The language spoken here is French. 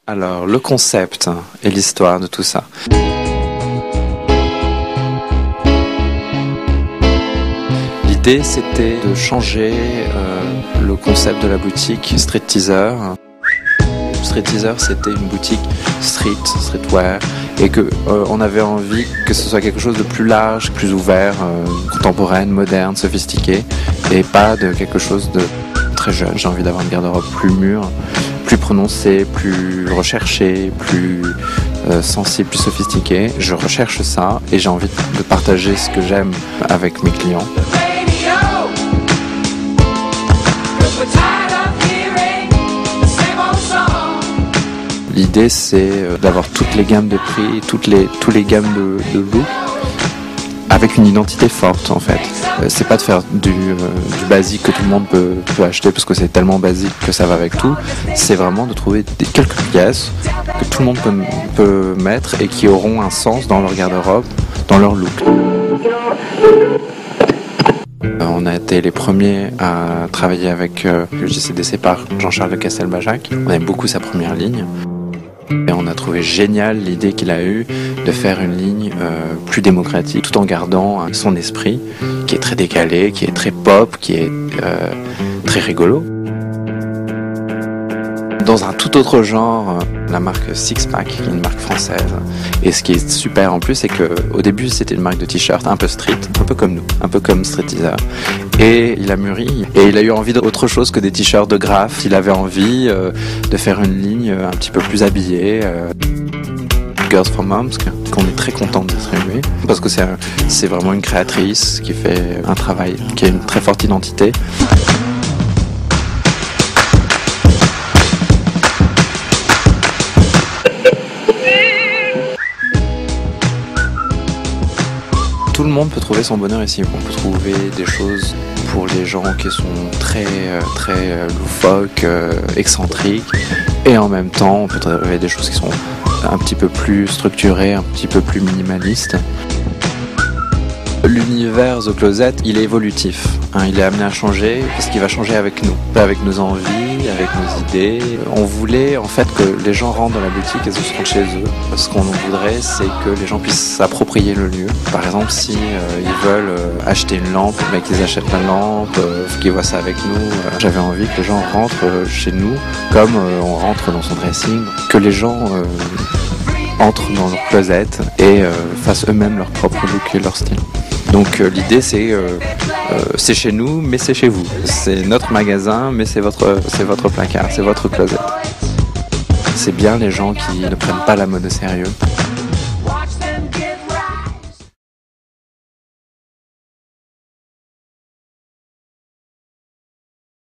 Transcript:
Alors, le concept et l'histoire de tout ça. L'idée, c'était de changer le concept de la boutique Street Teaser. Street Teaser, c'était une boutique streetwear, et que on avait envie que ce soit quelque chose de plus large, plus ouvert, contemporaine, moderne, sophistiqué, et pas de quelque chose de très jeune. J'ai envie d'avoir une garde-robe plus mûre, plus prononcée, plus recherchée, plus sensible, plus sophistiquée. Je recherche ça et j'ai envie de partager ce que j'aime avec mes clients. L'idée, c'est d'avoir toutes les gammes de prix, tous les gammes de look, avec une identité forte en fait. C'est pas de faire du basique que tout le monde peut acheter parce que c'est tellement basique que ça va avec tout. C'est vraiment de trouver quelques pièces que tout le monde peut mettre et qui auront un sens dans leur garde-robe, dans leur look. On a été les premiers à travailler avec le JCDC par Jean-Charles de Castelbajac. On aime beaucoup sa première ligne. Et on a trouvé génial l'idée qu'il a eue de faire une ligne plus démocratique, tout en gardant son esprit, qui est très décalé, qui est très pop, qui est très rigolo. Dans un tout autre genre, la marque Sixpack, qui est une marque française. Et ce qui est super en plus, c'est qu'au début, c'était une marque de t-shirt un peu street, un peu comme nous, un peu comme Street Teaser. Et il a mûri, et il a eu envie d'autre chose que des t-shirts de graphe. Il avait envie de faire une ligne un petit peu plus habillée. Girls for Moms, qu'on est très content de distribuer, parce que c'est vraiment une créatrice qui fait un travail, qui a une très forte identité. Tout le monde peut trouver son bonheur ici. On peut trouver des choses pour les gens qui sont très loufoques, excentriques, et en même temps on peut trouver des choses qui sont un petit peu plus structurées, un petit peu plus minimalistes. L'univers The Closet, il est évolutif, il est amené à changer parce qu'il va changer avec nous, avec nos envies, avec nos idées. On voulait en fait que les gens rentrent dans la boutique et se sentent chez eux. Ce qu'on voudrait, c'est que les gens puissent s'approprier le lieu. Par exemple, si ils veulent acheter une lampe, qu'ils achètent la lampe, qu'ils voient ça avec nous. J'avais envie que les gens rentrent chez nous comme on rentre dans son dressing, que les gens entrent dans leur closet et fassent eux-mêmes leur propre look et leur style. Donc l'idée c'est chez nous mais c'est chez vous. C'est notre magasin mais c'est votre placard, c'est votre closet. C'est bien les gens qui ne prennent pas la mode au sérieux.